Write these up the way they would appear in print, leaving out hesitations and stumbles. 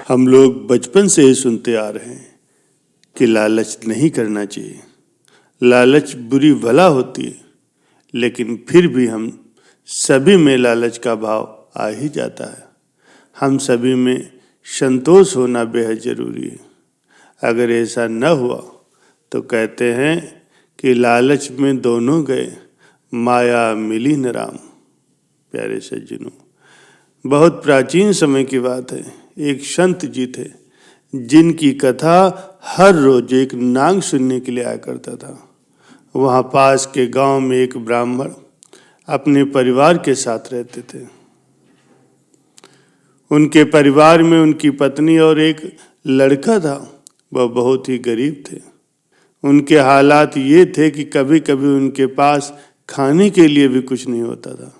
हम लोग बचपन से ही सुनते आ रहे हैं कि लालच नहीं करना चाहिए। लालच बुरी भला होती है, लेकिन फिर भी हम सभी में लालच का भाव आ ही जाता है। हम सभी में संतोष होना बेहद जरूरी है। अगर ऐसा न हुआ तो कहते हैं कि लालच में दोनों गए, माया मिली न राम। प्यारे सज्जनों, बहुत प्राचीन समय की बात है। एक संत जी थे जिनकी कथा हर रोज एक नांग सुनने के लिए आया करता था। वहाँ पास के गांव में एक ब्राह्मण अपने परिवार के साथ रहते थे। उनके परिवार में उनकी पत्नी और एक लड़का था। वह बहुत ही गरीब थे। उनके हालात ये थे कि कभी कभी उनके पास खाने के लिए भी कुछ नहीं होता था।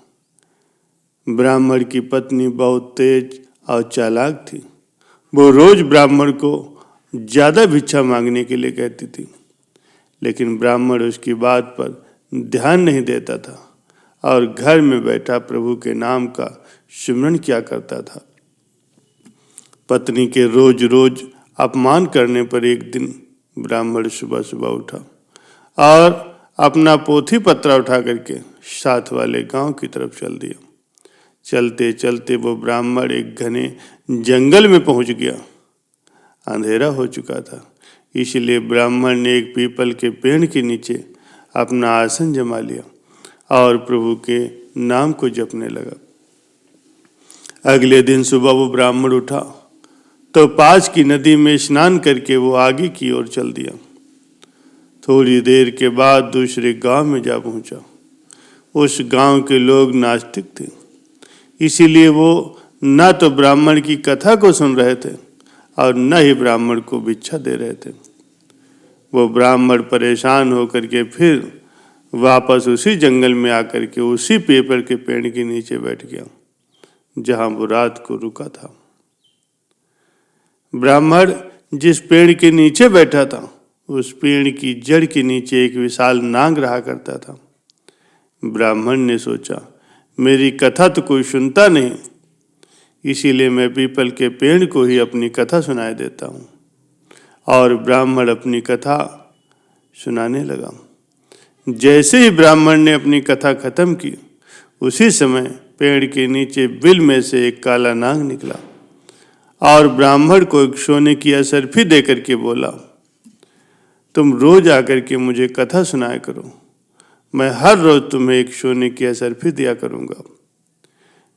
ब्राह्मण की पत्नी बहुत तेज और चालाक थी। वो रोज ब्राह्मण को ज्यादा भिक्षा मांगने के लिए कहती थी, लेकिन ब्राह्मण उसकी बात पर ध्यान नहीं देता था और घर में बैठा प्रभु के नाम का सिमरन किया करता था। पत्नी के रोज रोज अपमान करने पर एक दिन ब्राह्मण सुबह सुबह उठा और अपना पोथी पत्रा उठा करके साथ वाले गांव की तरफ चल दिया। चलते चलते वो ब्राह्मण एक घने जंगल में पहुंच गया। अंधेरा हो चुका था, इसलिए ब्राह्मण ने एक पीपल के पेड़ के नीचे अपना आसन जमा लिया और प्रभु के नाम को जपने लगा। अगले दिन सुबह वो ब्राह्मण उठा तो पास की नदी में स्नान करके वो आगे की ओर चल दिया। थोड़ी देर के बाद दूसरे गांव में जा पहुंचा। उस गांव के लोग नास्तिक थे, इसीलिए वो न तो ब्राह्मण की कथा को सुन रहे थे और न ही ब्राह्मण को भिक्षा दे रहे थे। वो ब्राह्मण परेशान होकर के फिर वापस उसी जंगल में आकर के उसी पीपल के पेड़ के नीचे बैठ गया जहां वो रात को रुका था। ब्राह्मण जिस पेड़ के नीचे बैठा था, उस पेड़ की जड़ के नीचे एक विशाल नाग रहा करता था। ब्राह्मण ने सोचा, मेरी कथा तो कोई सुनता नहीं, इसीलिए मैं पीपल के पेड़ को ही अपनी कथा सुनाए देता हूँ। और ब्राह्मण अपनी कथा सुनाने लगा। जैसे ही ब्राह्मण ने अपनी कथा खत्म की, उसी समय पेड़ के नीचे बिल में से एक काला नाग निकला और ब्राह्मण को एक सोने की असरफी दे करके बोला, तुम रोज आकर के मुझे कथा सुनाया करो, मैं हर रोज तुम्हें एक सोने की असरफी दिया करूंगा।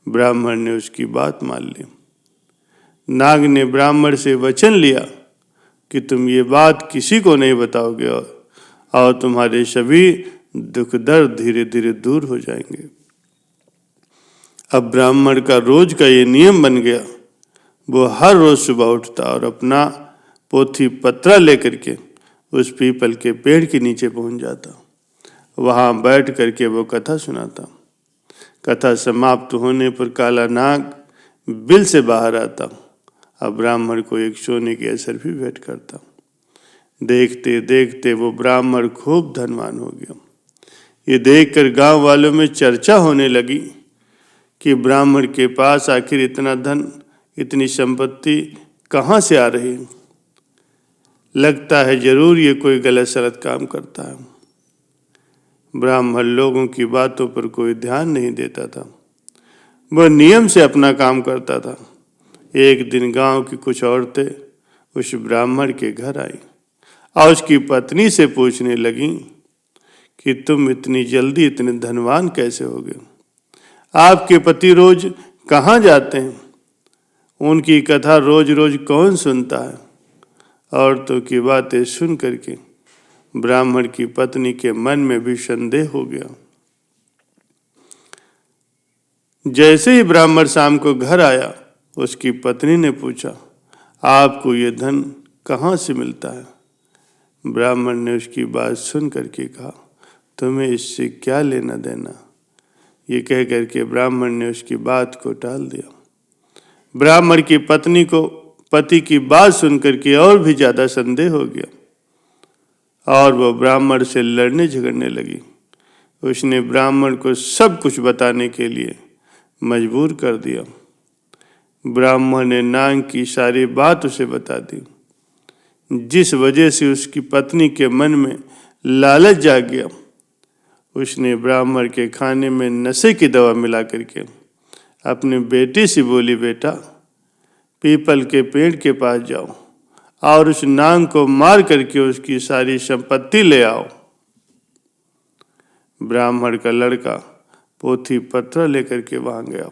ब्राह्मण ने उसकी बात मान ली। नाग ने ब्राह्मण से वचन लिया कि तुम ये बात किसी को नहीं बताओगे और तुम्हारे सभी दुख दर्द धीरे धीरे दूर हो जाएंगे। अब ब्राह्मण का रोज का ये नियम बन गया। वो हर रोज सुबह उठता और अपना पोथी पत्रा लेकर के उस पीपल के पेड़ के नीचे पहुंच जाता। वहां बैठ करके वो कथा सुनाता। कथा समाप्त होने पर काला नाग बिल से बाहर आता। अब ब्राह्मण को एक सोने की असरफी भेंट करता। देखते देखते वो ब्राह्मण खूब धनवान हो गया। ये देखकर गांव वालों में चर्चा होने लगी कि ब्राह्मण के पास आखिर इतना धन, इतनी संपत्ति कहाँ से आ रही है। लगता है जरूर ये कोई गलत सलत काम करता है। ब्राह्मण लोगों की बातों पर कोई ध्यान नहीं देता था। वह नियम से अपना काम करता था। एक दिन गांव की कुछ औरतें उस ब्राह्मण के घर आई और उसकी पत्नी से पूछने लगी कि तुम इतनी जल्दी इतने धनवान कैसे हो गए? आपके पति रोज कहाँ जाते हैं? उनकी कथा रोज रोज कौन सुनता है? औरतों की बातें सुन करके ब्राह्मण की पत्नी के मन में भी संदेह हो गया। जैसे ही ब्राह्मण शाम को घर आया, उसकी पत्नी ने पूछा, आपको ये धन कहाँ से मिलता है? ब्राह्मण ने उसकी बात सुन करके कहा, तुम्हें इससे क्या लेना देना? ये कह करके ब्राह्मण ने उसकी बात को टाल दिया। ब्राह्मण की पत्नी को पति की बात सुन करके और भी ज्यादा संदेह हो गया और वह ब्राह्मण से लड़ने झगड़ने लगी। उसने ब्राह्मण को सब कुछ बताने के लिए मजबूर कर दिया। ब्राह्मण ने नाग की सारी बात उसे बता दी, जिस वजह से उसकी पत्नी के मन में लालच जाग गया। उसने ब्राह्मण के खाने में नशे की दवा मिला करके अपनी बेटी से बोली, बेटा पीपल के पेड़ के पास जाओ और उस नाग को मार करके उसकी सारी संपत्ति ले आओ। ब्राह्मण का लड़का पोथी पत्र लेकर के वहां गया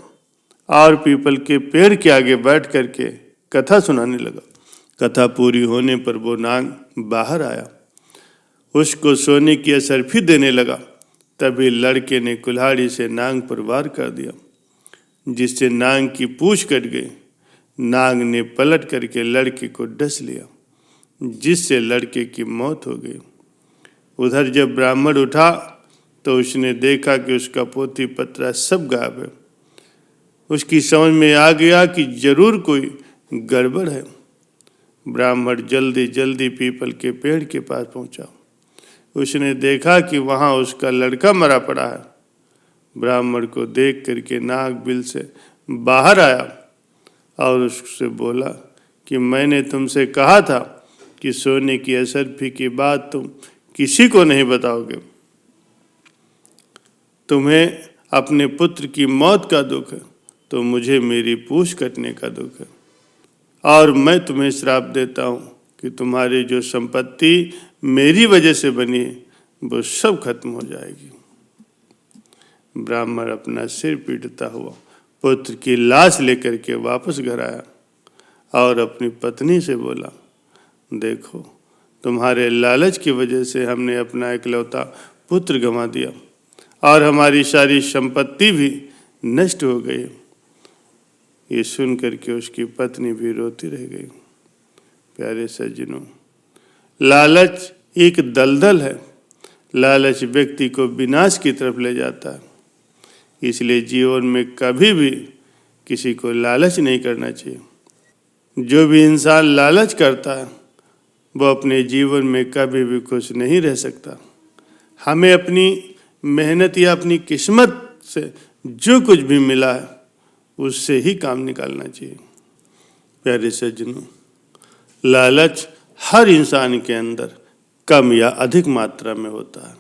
और पीपल के पेड़ के आगे बैठ करके कथा सुनाने लगा। कथा पूरी होने पर वो नाग बाहर आया, उसको सोने की असरफी देने लगा। तभी लड़के ने कुल्हाड़ी से नाग पर वार कर दिया, जिससे नाग की पूंछ कट गई। नाग ने पलट करके लड़के को डस लिया, जिससे लड़के की मौत हो गई। उधर जब ब्राह्मण उठा तो उसने देखा कि उसका पोथी पत्रा सब गायब है। उसकी समझ में आ गया कि जरूर कोई गड़बड़ है। ब्राह्मण जल्दी जल्दी पीपल के पेड़ के पास पहुंचा। उसने देखा कि वहां उसका लड़का मरा पड़ा है। ब्राह्मण को देख करके नाग बिल से बाहर आया और उससे बोला कि मैंने तुमसे कहा था कि सोने की असरफी की बात तुम किसी को नहीं बताओगे। तुम्हें अपने पुत्र की मौत का दुख है तो मुझे मेरी पूंछ कटने का दुख है, और मैं तुम्हें श्राप देता हूं कि तुम्हारी जो संपत्ति मेरी वजह से बनी है वो सब खत्म हो जाएगी। ब्राह्मण अपना सिर पीटता हुआ पुत्र की लाश लेकर के वापस घर आया और अपनी पत्नी से बोला, देखो तुम्हारे लालच की वजह से हमने अपना इकलौता पुत्र गंवा दिया और हमारी सारी संपत्ति भी नष्ट हो गई। ये सुन करके उसकी पत्नी भी रोती रह गई। प्यारे सज्जनों, लालच एक दलदल है। लालच व्यक्ति को विनाश की तरफ ले जाता है। इसलिए जीवन में कभी भी किसी को लालच नहीं करना चाहिए। जो भी इंसान लालच करता है वो अपने जीवन में कभी भी खुश नहीं रह सकता। हमें अपनी मेहनत या अपनी किस्मत से जो कुछ भी मिला है उससे ही काम निकालना चाहिए। प्यारे सज्जनों, लालच हर इंसान के अंदर कम या अधिक मात्रा में होता है।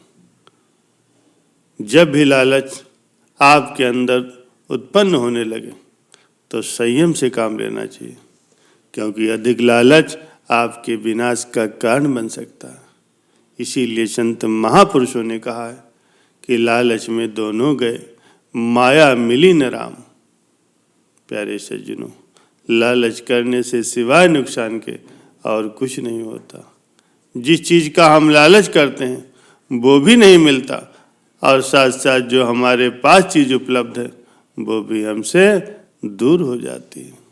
जब भी लालच आपके अंदर उत्पन्न होने लगे तो संयम से काम लेना चाहिए, क्योंकि अधिक लालच आपके विनाश का कारण बन सकता है। इसीलिए संत महापुरुषों ने कहा है कि लालच में दोनों गए, माया मिली न राम। प्यारे सज्जनों, लालच करने से सिवाय नुकसान के और कुछ नहीं होता। जिस चीज़ का हम लालच करते हैं वो भी नहीं मिलता, और साथ साथ जो हमारे पास चीज़ उपलब्ध है वो भी हमसे दूर हो जाती है।